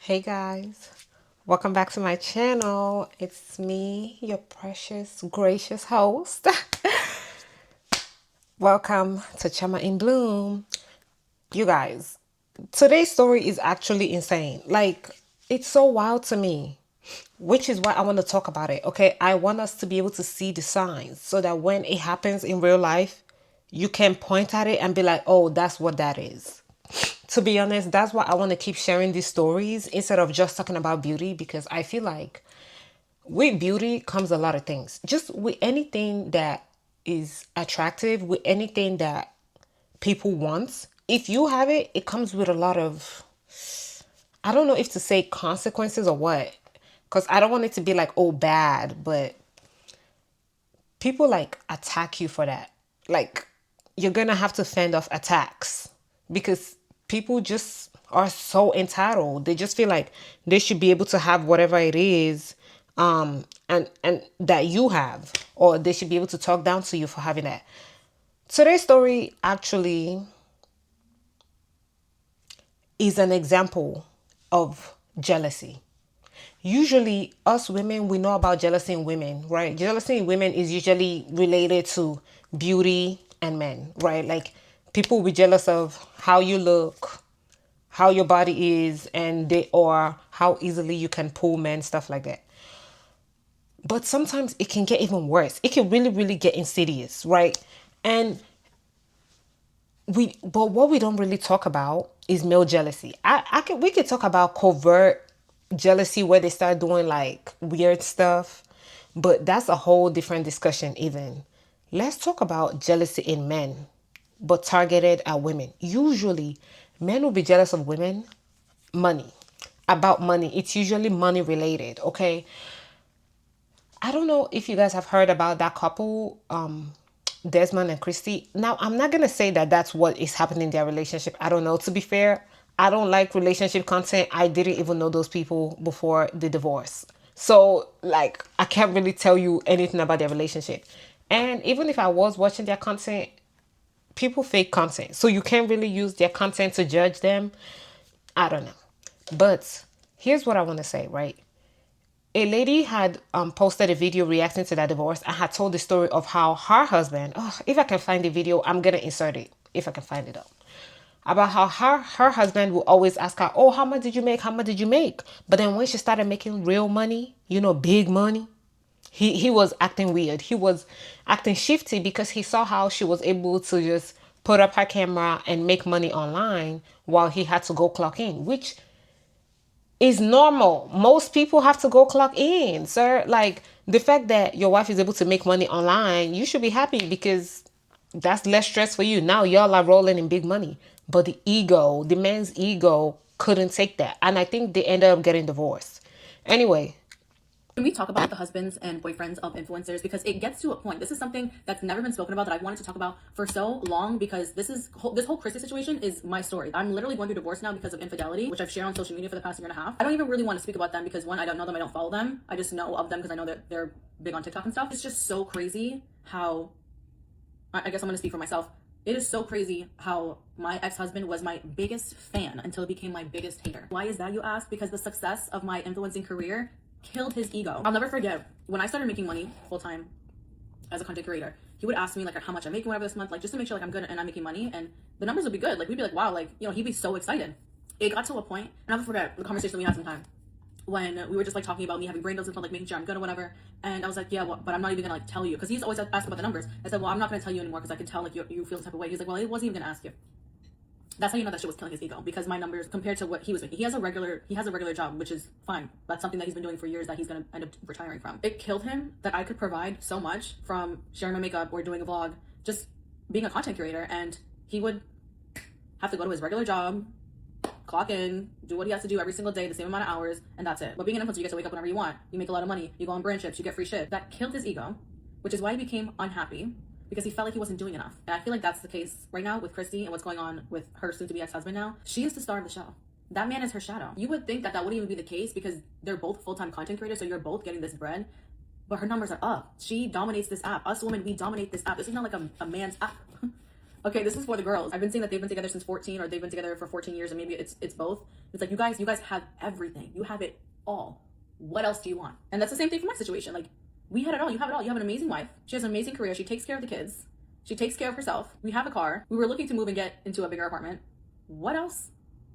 Hey guys, welcome back to my channel. It's me, your precious, gracious host. Welcome to Chama in Bloom. You guys, today's story is actually insane. Like, it's so wild to me, which is why I want to talk about it. Okay, I want us to be able to see the signs so that when it happens in real life, you can point at it and be like, oh, that's what that is. To be honest, that's why I want to keep sharing these stories instead of just talking about beauty, because I feel like with beauty comes a lot of things. Just with anything that is attractive, with anything that people want, if you have it, it comes with a lot of, I don't know if to say consequences or what, because I don't want it to be like, oh, bad, but people like attack you for that. Like, you're gonna have to fend off attacks because people just are so entitled. They just feel like they should be able to have whatever it is, and that you have, or they should be able to talk down to you for having that. Today's story actually is an example of jealousy. Usually, us women, we know about jealousy in women, right? Jealousy in women is usually related to beauty and men, right? Like, people will be jealous of how you look, how your body is, and they or how easily you can pull men, stuff like that. But sometimes it can get even worse. It can really, really get insidious, right? And but what we don't really talk about is male jealousy. We could talk about covert jealousy where they start doing like weird stuff, but that's a whole different discussion even. Let's talk about jealousy in men, but targeted at women. Usually men will be jealous of women, money, about money. It's usually money related, okay? I don't know if you guys have heard about that couple, Desmond and Christy. Now, I'm not gonna say that that's what is happening in their relationship. I don't know. To be fair, I don't like relationship content. I didn't even know those people before the divorce, so like I can't really tell you anything about their relationship. And even if I was watching their content, people fake content, so you can't really use their content to judge them. I don't know, but here's what I want to say. Right, a lady had posted a video reacting to that divorce and had told the story of how her husband, oh, if I can find the video, I'm going to insert it if I can find it up, about how her husband will always ask her, oh, how much did you make? How much did you make? But then when she started making real money, big money, he was acting weird. He was acting shifty because he saw how she was able to just put up her camera and make money online while he had to go clock in, which is normal. Most people have to go clock in, sir. Like, the fact that your wife is able to make money online, you should be happy because that's less stress for you. Now y'all are rolling in big money. But the man's ego couldn't take that. And I think they ended up getting divorced. Anyway, Can we talk about the husbands and boyfriends of influencers? Because it gets to a point. This is something that's never been spoken about that I've wanted to talk about for so long, because this whole Christy situation is my story. I'm literally going through divorce now because of infidelity, which I've shared on social media for the past year and a half. I don't even really want to speak about them because, one, I don't know them, I don't follow them. I just know of them because I know that they're big on TikTok and stuff. It's just so crazy how, I guess I'm going to speak for myself. It is so crazy how my ex-husband was my biggest fan until he became my biggest hater. Why is that, you ask? Because the success of my influencing career killed his ego. I'll never forget when I started making money full-time as a content creator. He would ask me like how much I'm making whatever this month, like just to make sure like I'm good and I'm making money, and the numbers would be good. Like we'd be like, wow, like, he'd be so excited. It got to a point, and I'll never forget the conversation we had sometime when we were just like talking about me having brain duds and like making sure I'm good or whatever. And I was like, yeah, well, but I'm not even gonna like tell you, because he's always asking about the numbers. I said, well, I'm not gonna tell you anymore because I can tell like you feel the type of way. He's like, well, I wasn't even gonna ask you. That's how you know that shit was killing his ego, because my numbers compared to what he was making. He has a regular job, which is fine. That's something that he's been doing for years that he's gonna end up retiring from. It killed him that I could provide so much from sharing my makeup or doing a vlog, just being a content creator, and he would have to go to his regular job, clock in, do what he has to do every single day, the same amount of hours, and that's it. But being an influencer, you get to wake up whenever you want. You make a lot of money. You go on brand trips. You get free shit. That killed his ego, which is why he became unhappy, because he felt like he wasn't doing enough. And I feel like that's the case right now with Christy and what's going on with her soon-to-be ex-husband now. She is the star of the show. That man is her shadow. You would think that that wouldn't even be the case because they're both full-time content creators, so you're both getting this bread. But her numbers are up. She dominates this app. Us women, we dominate this app. This is not like a man's app. Okay, this is for the girls. I've been seeing that they've been together since 14, or they've been together for 14 years, and maybe it's both. It's like, you guys have everything. You have it all. What else do you want? And that's the same thing for my situation. Like, we had it all. You have it all. You have an amazing wife. She has an amazing career. She takes care of the kids. She takes care of herself. We have a car. We were looking to move and get into a bigger apartment. What else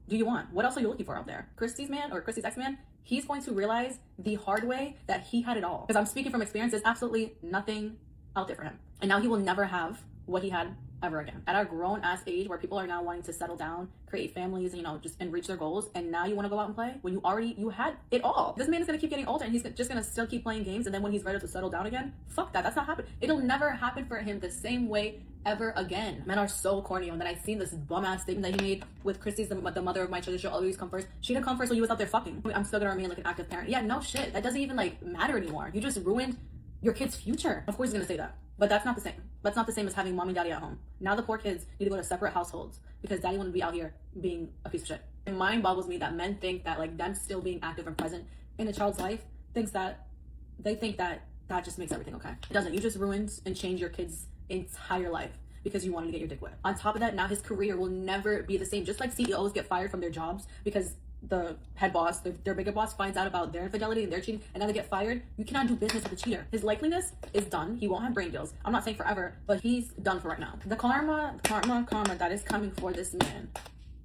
do you want? What else are you looking for out there? Christy's man, or Christy's ex-man, he's going to realize the hard way that he had it all. Because I'm speaking from experience, there's absolutely nothing out there for him. And now he will never have what he had ever again. At our grown ass age, where people are now wanting to settle down, create families, just and reach their goals, and now you want to go out and play when you had it all. This man is gonna keep getting older, and he's just gonna still keep playing games, and then when he's ready to settle down again, fuck that. That's not happening. It'll never happen for him the same way ever again. Men are so corny. And then I seen this bum ass statement that he made with Christy's the mother of my children. She'll always come first. She didn't come first when you was out there fucking. I'm still gonna remain like an active parent. Yeah, no shit. That doesn't even matter anymore. You just ruined your kid's future. Of course he's gonna say that. But that's not the same. That's not the same as having mommy and daddy at home. Now the poor kids need to go to separate households because daddy wouldn't be out here being a piece of shit. It mind boggles me that men think that them still being active and present in a child's life they think that just makes everything okay. It doesn't. You just ruined and changed your kid's entire life because you wanted to get your dick wet. On top of that, now his career will never be the same. Just like CEOs get fired from their jobs because the head boss, their bigger boss, finds out about their infidelity and their cheating, and now they get fired. You cannot do business with a cheater. His likeliness is done. He won't have brain deals. I'm not saying forever, but he's done for right now. The karma that is coming for this man,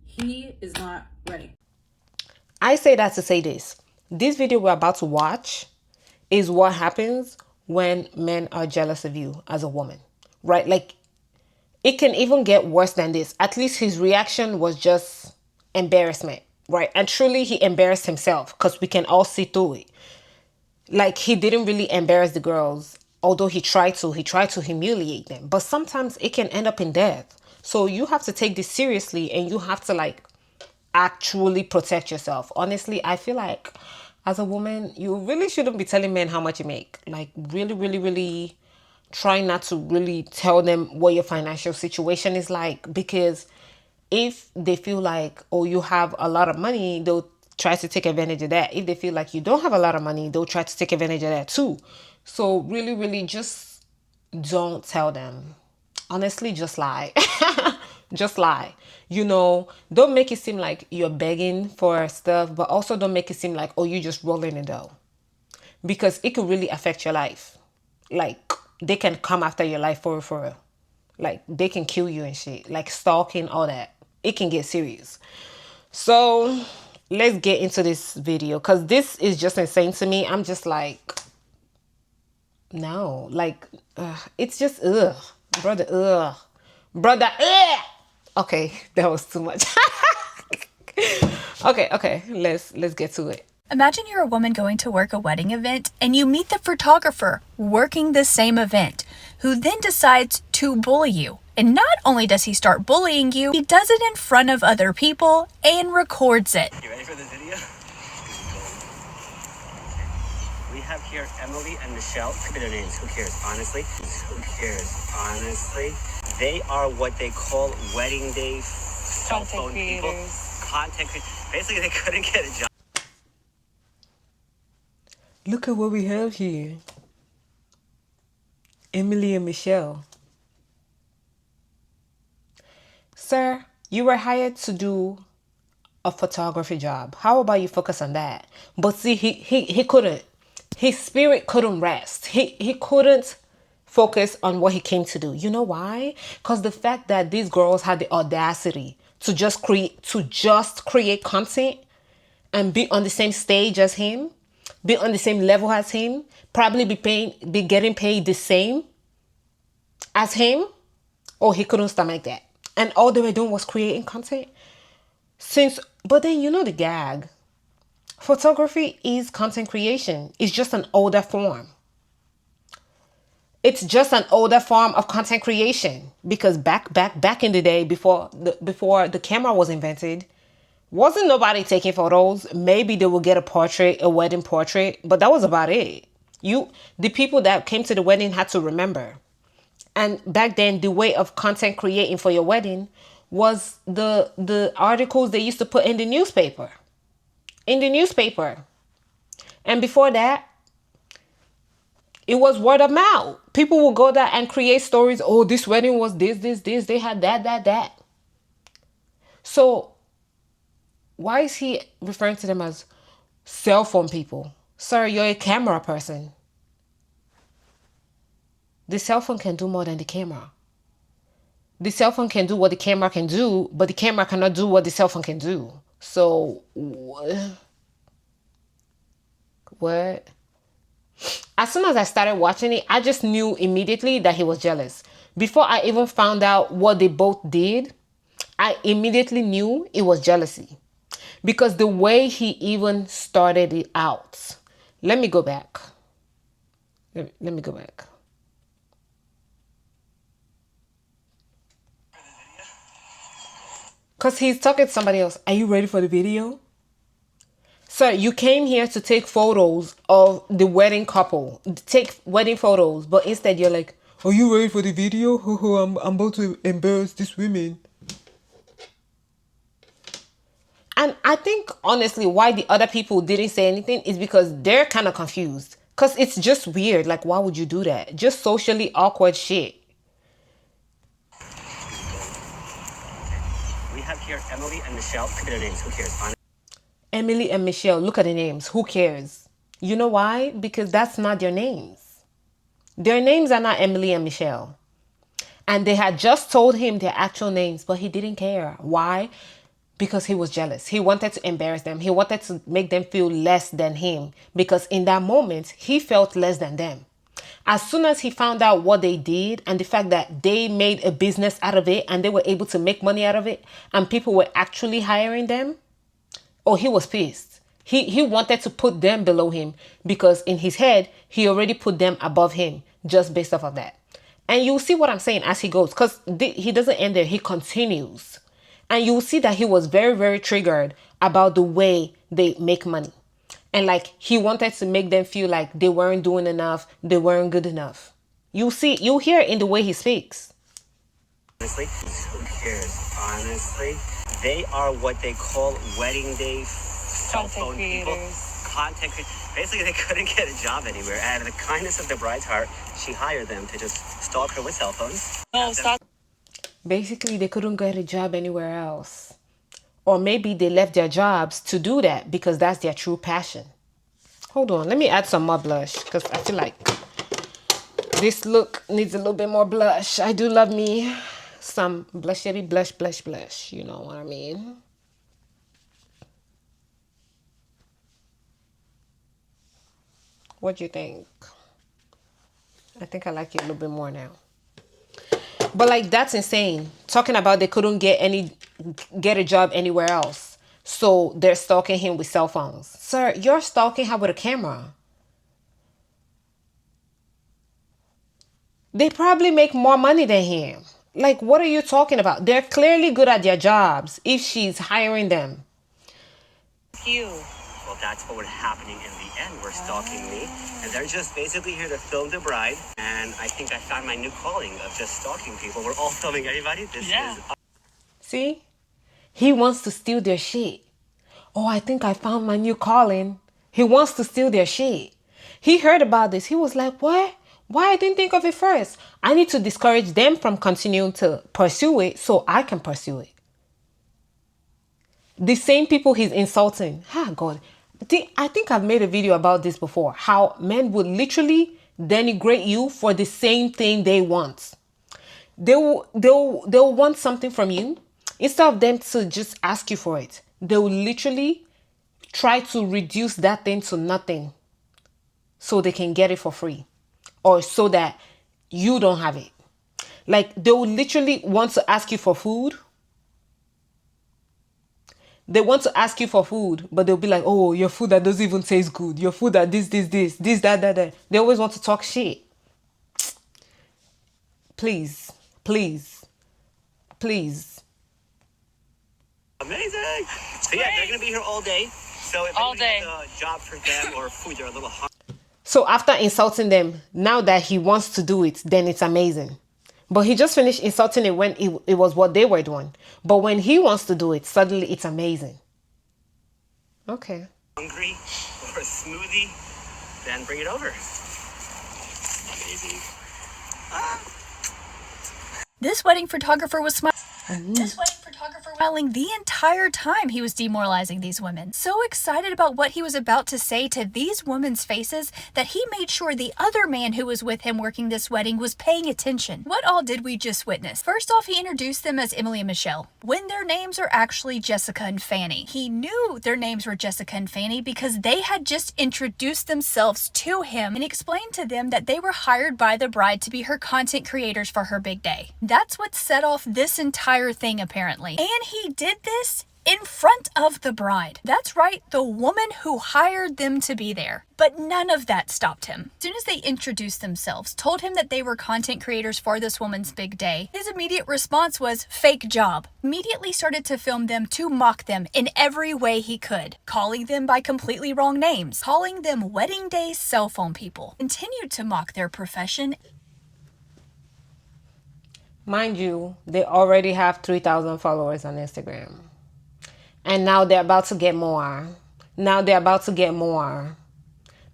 he is not ready. I say that to say this. This video we're about to watch is what happens when men are jealous of you as a woman, right? It can even get worse than this. At least his reaction was just embarrassment. Right. And truly he embarrassed himself because we can all see through it. He didn't really embarrass the girls, although he tried to humiliate them. But sometimes it can end up in death. So you have to take this seriously and you have to actually protect yourself. Honestly, I feel like as a woman, you really shouldn't be telling men how much you make. Really, really, really try not to really tell them what your financial situation is like, because if they feel you have a lot of money, they'll try to take advantage of that. If they feel like you don't have a lot of money, they'll try to take advantage of that too. So really, really just don't tell them. Honestly, just lie. Just lie. Don't make it seem like you're begging for stuff, but also don't make it seem like, you're just rolling the dough. Because it could really affect your life. They can come after your life for real. They can kill you and shit. Stalking, all that. It can get serious. So let's get into this video, because this is just insane to me. I'm just no, it's just brother. Okay, that was too much. Okay, let's get to it. Imagine you're a woman going to work a wedding event and you meet the photographer working the same event, who then decides to bully you. And not only does he start bullying you, he does it in front of other people and records it. You ready for this video? We have here Emily and Michelle. Could be their names. Who cares? Honestly. Who cares? Honestly. They are what they call wedding day cell phone people. Content creators. Basically, they couldn't get a job. Look at what we have here. Emily and Michelle. Sir, you were hired to do a photography job. How about you focus on that? But see, he couldn't. His spirit couldn't rest. He couldn't focus on what he came to do. You know why? Because the fact that these girls had the audacity to just create content and be on the same stage as him, be on the same level as him, probably be getting paid the same as him, or he couldn't stomach that. And all they were doing was creating content. But then the gag. Photography is content creation. It's just an older form. It's just an older form of content creation, because back in the day, before the camera was invented, wasn't nobody taking photos. Maybe they would get a wedding portrait, but that was about it. The people that came to the wedding had to remember. And back then, the way of content creating for your wedding was the articles they used to put in the newspaper. And before that, it was word of mouth. People will go there and create stories. Oh, this wedding was this. They had that. So why is he referring to them as cell phone people? Sir, you're a camera person. The cell phone can do more than the camera. The cell phone can do what the camera can do, but the camera cannot do what the cell phone can do. So, what? As soon as I started watching it, I just knew immediately that he was jealous. Before I even found out what they both did, I immediately knew it was jealousy. Because the way he even started it out. Let me go back. Let me go back. Because he's talking to somebody else. Are you ready for the video? Sir, you came here to take photos of the wedding couple. Take wedding photos. But instead you're like, are you ready for the video? I'm about to embarrass these women. And I think, honestly, why the other people didn't say anything is because they're kind of confused. Because it's just weird. Like, why would you do that? Just socially awkward shit. We have here Emily and Michelle. Look at their names. Who cares? Emily and Michelle. Look at the names. Who cares? You know why? Because that's not their names. Their names are not Emily and Michelle. And they had just told him their actual names, but he didn't care. Why? Because he was jealous. He wanted to embarrass them. He wanted to make them feel less than him. Because in that moment, he felt less than them. As soon as he found out what they did and the fact that they made a business out of it and they were able to make money out of it and people were actually hiring them, oh, he was pissed. He wanted to put them below him because in his head, he already put them above him just based off of that. And you'll see what I'm saying as he goes because he doesn't end there. He continues. And you'll see that he was very, very triggered about the way they make money. And like he wanted to make them feel like they weren't doing enough. They weren't good enough. You'll hear it in the way he speaks. Honestly, who cares? Honestly, they are what they call wedding day cell phone people. Content creators. Basically, they couldn't get a job anywhere. Out of the kindness of the bride's heart, she hired them to just stalk her with cell phones. No, stop. Basically, they couldn't get a job anywhere else. Or maybe they left their jobs to do that because that's their true passion. Hold on, let me add some more blush because I feel like this look needs a little bit more blush. I do love me some blushy blush. You know what I mean? What do you think? I think I like it a little bit more now. But like that's insane. Talking about they couldn't get a job anywhere else. So they're stalking him with cell phones. Sir, you're stalking her with a camera. They probably make more money than him. Like, what are you talking about? They're clearly good at their jobs if she's hiring them. You. Well, that's what was happening in the end. We're stalking me. And they're just basically here to film the bride. And I think I found my new calling of just stalking people. We're all filming everybody. This is... See? He wants to steal their shit. Oh, I think I found my new calling. He wants to steal their shit. He heard about this. He was like, what? Why I didn't think of it first? I need to discourage them from continuing to pursue it so I can pursue it. The same people he's insulting. God. I think I've made a video about this before. How men would literally denigrate you for the same thing they want. They'll want something from you. Instead of them to just ask you for it, they'll literally try to reduce that thing to nothing so they can get it for free or so that you don't have it. Like they'll literally want to ask you for food. They want to ask you for food, but they'll be like, oh, your food that doesn't even taste good. Your food that this, that. They always want to talk shit. Please. Amazing. So yeah, they're going to be here all day. So if anybody has a job for them or food, they're a little hungry. So after insulting them, now that he wants to do it, then it's amazing. But he just finished insulting it when it was what they were doing. But when he wants to do it, suddenly it's amazing. Okay. Hungry or a smoothie, then bring it over. Amazing. This wedding photographer was smiling the entire time he was demoralizing these women. So excited about what he was about to say to these women's faces that he made sure the other man who was with him working this wedding was paying attention. What all did we just witness? First off, he introduced them as Emily and Michelle, when their names are actually Jessica and Fanny. He knew their names were Jessica and Fanny because they had just introduced themselves to him and explained to them that they were hired by the bride to be her content creators for her big day. That's what set off this entire thing, apparently. And he did this in front of the bride. That's right, the woman who hired them to be there. But none of that stopped him. As soon as they introduced themselves, told him that they were content creators for this woman's big day, his immediate response was, fake job. Immediately started to film them to mock them in every way he could, calling them by completely wrong names, calling them wedding day cell phone people, continued to mock their profession. Mind you, they already have 3,000 followers on Instagram. And now they're about to get more.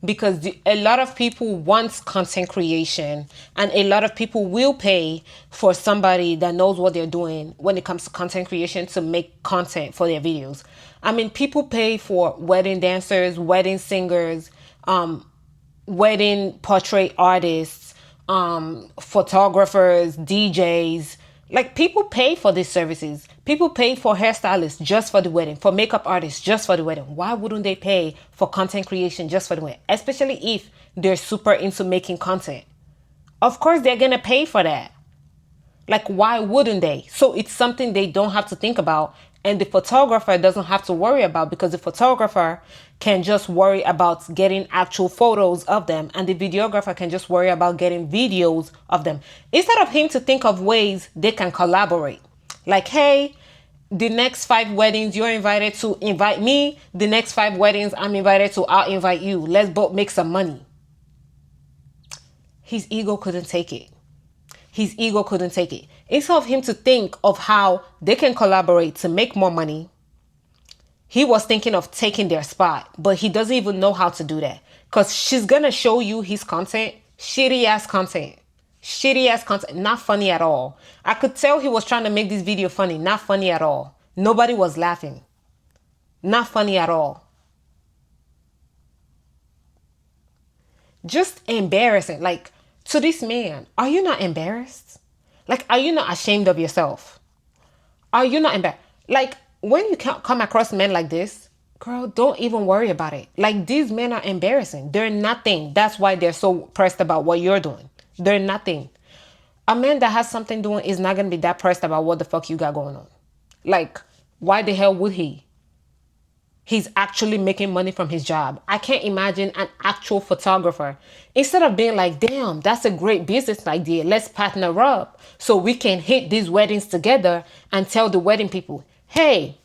Because a lot of people want content creation, and a lot of people will pay for somebody that knows what they're doing when it comes to content creation to make content for their videos. I mean, people pay for wedding dancers, wedding singers, wedding portrait artists, photographers, DJs. Like, people pay for these services. People pay for hairstylists just for the wedding, for makeup artists just for the wedding. Why wouldn't they pay for content creation just for the wedding? Especially if they're super into making content. Of course, they're going to pay for that. Like, why wouldn't they? So it's something they don't have to think about. And the photographer doesn't have to worry about, because the photographer can just worry about getting actual photos of them, and the videographer can just worry about getting videos of them. Instead of him to think of ways they can collaborate. Like, hey, the next 5 weddings, you're invited to invite me. The next 5 weddings, I'm invited to, I'll invite you. Let's both make some money. His ego couldn't take it. Instead of him to think of how they can collaborate to make more money, he was thinking of taking their spot. But he doesn't even know how to do that, because she's going to show you his content. Shitty ass content. Not funny at all. I could tell he was trying to make this video funny. Not funny at all. Nobody was laughing. Not funny at all. Just embarrassing. Like, to this man, are you not embarrassed? Like, are you not ashamed of yourself? Are you not embarrassed? Like, when you come across men like this, girl, don't even worry about it. Like, these men are embarrassing. They're nothing. That's why they're so pressed about what you're doing. They're nothing. A man that has something doing is not going to be that pressed about what the fuck you got going on. Like, why the hell would he? He's actually making money from his job. I can't imagine an actual photographer, instead of being like, damn, that's a great business idea, let's partner up so we can hit these weddings together and tell the wedding people, hey,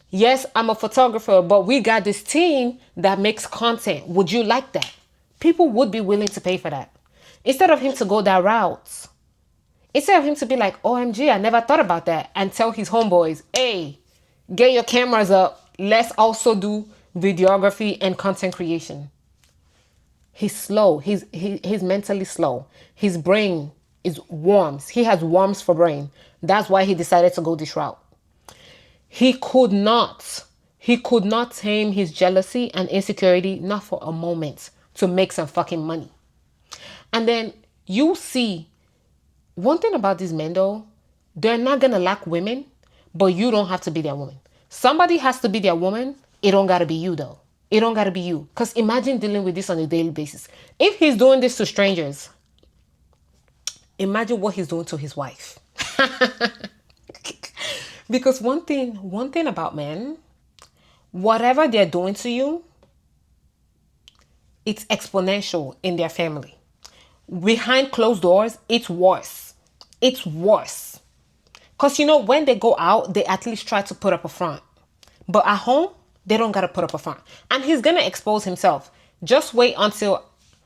yes, I'm a photographer, but we got this team that makes content. Would you like that? People would be willing to pay for that. Instead of him to go that route. Instead of him to be like, OMG, I never thought about that. And tell his homeboys, hey, get your cameras up. Let's also do videography and content creation. He's slow. He's mentally slow. His brain is worms. He has worms for brain. That's why he decided to go this route. He could not tame his jealousy and insecurity, not for a moment, to make some fucking money. And then you see, one thing about these men though, they're not gonna lack women, but you don't have to be their woman. Somebody has to be their woman. It don't gotta be you though. It don't gotta be you. Because imagine dealing with this on a daily basis. If he's doing this to strangers, imagine what he's doing to his wife. Because one thing about men, whatever they're doing to you, it's exponential in their family. Behind closed doors, it's worse. It's worse. Because, when they go out, they at least try to put up a front. But at home, they don't got to put up a front. And he's going to expose himself. Just wait until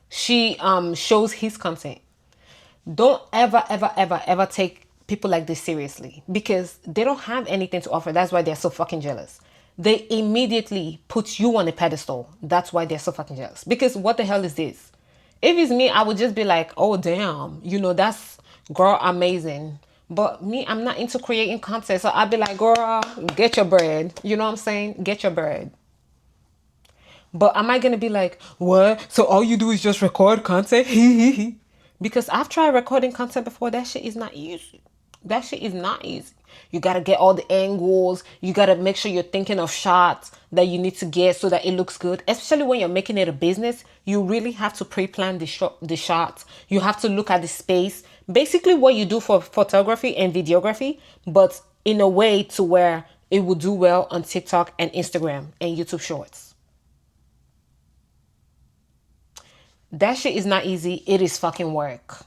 she shows his content. Don't ever take people like this seriously. Because they don't have anything to offer. That's why they're so fucking jealous. They immediately put you on a pedestal. That's why they're so fucking jealous. Because what the hell is this? If it's me, I would just be like, oh damn, that's girl amazing. But me, I'm not into creating content. So I'd be like, girl, get your bread. You know what I'm saying? Get your bread. But am I gonna be like, what? So all you do is just record content? Because I've tried recording content before. That shit is not easy. That shit is not easy. You gotta get all the angles. You gotta make sure you're thinking of shots that you need to get so that it looks good. Especially when you're making it a business, you really have to pre-plan the shots. You have to look at the space. Basically, what you do for photography and videography, but in a way to where it will do well on TikTok and Instagram and YouTube Shorts. That shit is not easy. It is fucking work.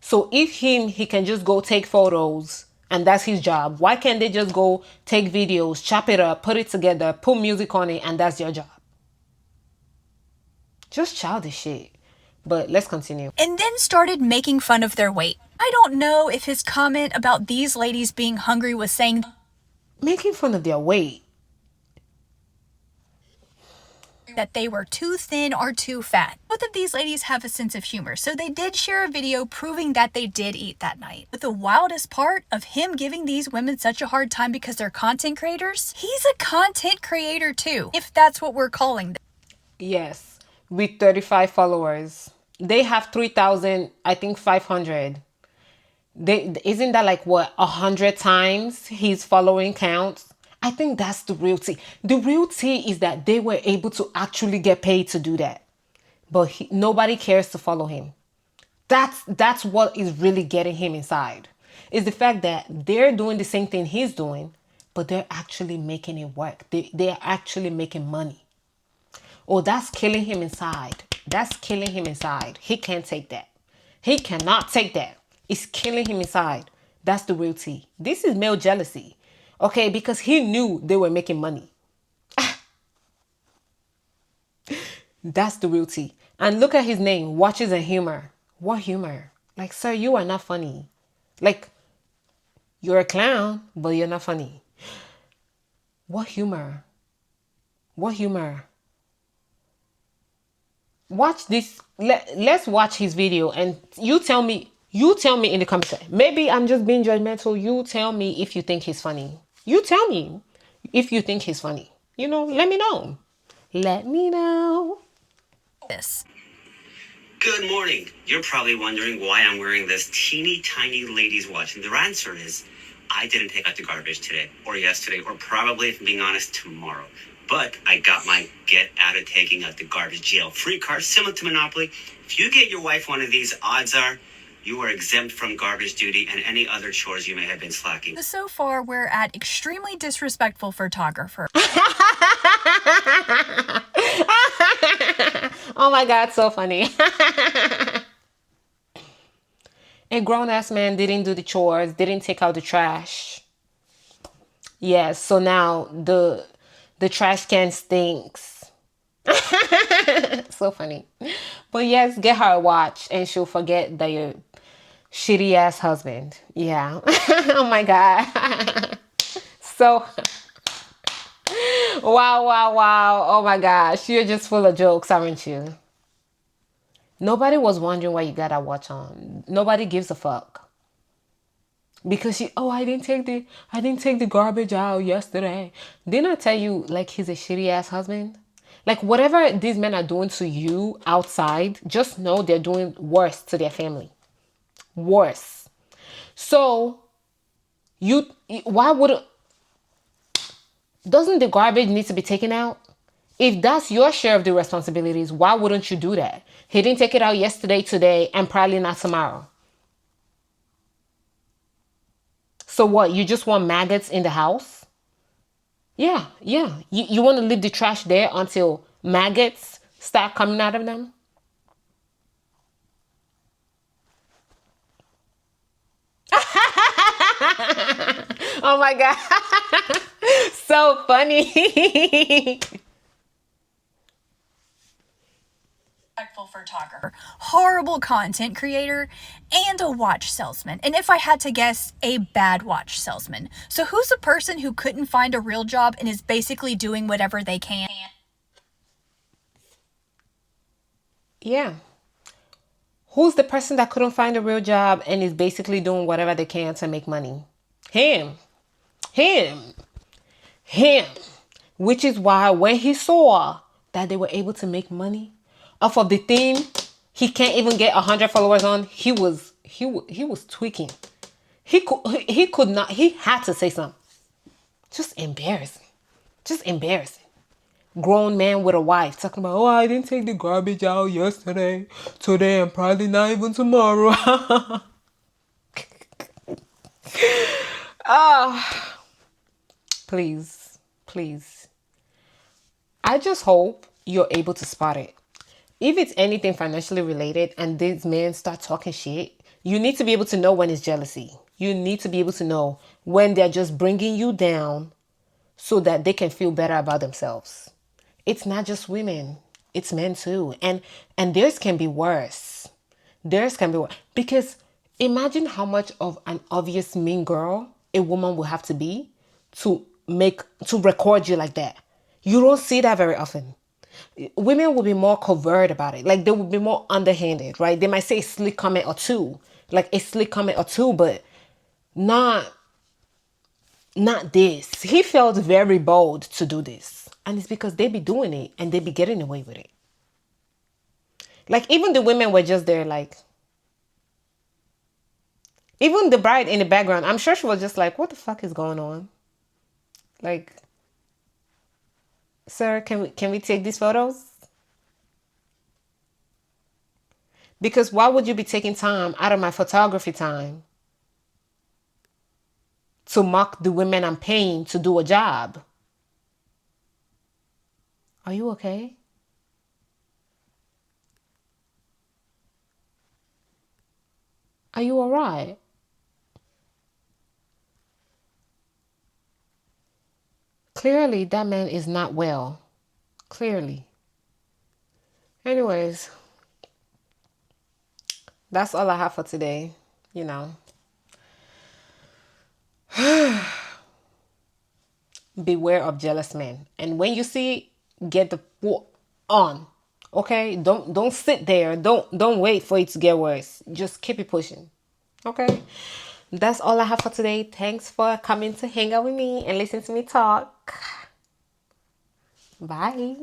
So if he can just go take photos and that's his job, why can't they just go take videos, chop it up, put it together, put music on it, and that's your job? Just childish shit. But let's continue. And then started making fun of their weight. I don't know if his comment about these ladies being hungry was saying Making fun of their weight. that they were too thin or too fat. Both of these ladies have a sense of humor, so they did share a video proving that they did eat that night. But the wildest part of him giving these women such a hard time because they're content creators, he's a content creator too, if that's what we're calling them. Yes, with 35 followers. They have 3,000, I think 500. Isn't that like what, 100 times his following counts? I think that's the real tea. The real tea is that they were able to actually get paid to do that. But nobody cares to follow him. That's what is really getting him inside. Is the fact that they're doing the same thing he's doing, but they're actually making it work. They're actually making money. Oh, that's killing him inside. That's killing him inside. He can't take that. He cannot take that. It's killing him inside. That's the real tea. This is male jealousy. Okay, because he knew they were making money. That's the real tea. And look at his name, Watches and Humor. What humor? Like, sir, you are not funny. Like, you're a clown, but you're not funny. What humor? What humor? Watch this. Let's watch his video and you tell me in the comment section. Maybe I'm just being judgmental. You tell me if you think he's funny. You tell me if you think he's funny. Let me know. Let me know. This. Good morning. You're probably wondering why I'm wearing this teeny tiny ladies' watch. And the answer is, I didn't take out the garbage today, or yesterday, or probably, if I'm being honest, tomorrow. But I got my get out of taking out the garbage jail free card, similar to Monopoly. If you get your wife one of these, odds are you are exempt from garbage duty and any other chores you may have been slacking. So far, we're at extremely disrespectful photographer. Oh my God, so funny. A grown-ass man didn't do the chores, didn't take out the trash. Yes, so now the trash can stinks. So funny. But yes, get her a watch and she'll forget that you're shitty ass husband. Yeah. Oh my God. So wow. Oh my gosh. You're just full of jokes, aren't you? Nobody was wondering why you got that watch on. Nobody gives a fuck. Because I didn't take the garbage out yesterday. Didn't I tell you like he's a shitty ass husband? Like whatever these men are doing to you outside, just know they're doing worse to their family. Worse. So doesn't the garbage need to be taken out? If that's your share of the responsibilities, why wouldn't you do that? He didn't take it out yesterday, today, and probably not tomorrow. So what? You just want maggots in the house? Yeah. You want to leave the trash there until maggots start coming out of them? Oh my God. So funny. Photographer, horrible content creator, and a watch salesman. And if I had to guess, a bad watch salesman. So who's a person who couldn't find a real job and is basically doing whatever they can? Yeah. Who's the person that couldn't find a real job and is basically doing whatever they can to make money? Him. Him. Him. Which is why when he saw that they were able to make money off of the thing he can't even get 100 followers on, he was tweaking. He could not, he had to say something. Just embarrassing. Just embarrassing. Grown man with a wife talking about, oh, I didn't take the garbage out yesterday, today, and probably not even tomorrow. Please, please. I just hope you're able to spot it. If it's anything financially related and these men start talking shit, you need to be able to know when it's jealousy. You need to be able to know when they're just bringing you down so that they can feel better about themselves. It's not just women. It's men too. And theirs can be worse. Theirs can be worse. Because imagine how much of an obvious mean girl a woman will have to be to record you like that. You don't see that very often. Women will be more covert about it. Like, they will be more underhanded, right? They might say a slick comment or two. Like a slick comment or two, but not this. He felt very bold to do this. And it's because they be doing it and they be getting away with it. Like, even the women were just there, like, even the bride in the background, I'm sure she was just like, what the fuck is going on? Like, sir, can we take these photos? Because why would you be taking time out of my photography time to mock the women I'm paying to do a job? Are you okay? Are you all right? Clearly, that man is not well. Clearly. Anyways, that's all I have for today. You know. Beware of jealous men. And when you see, get the foot on. Okay? Don't sit there. Don't wait for it to get worse. Just keep it pushing. Okay? That's all I have for today. Thanks for coming to hang out with me and listen to me talk. Bye.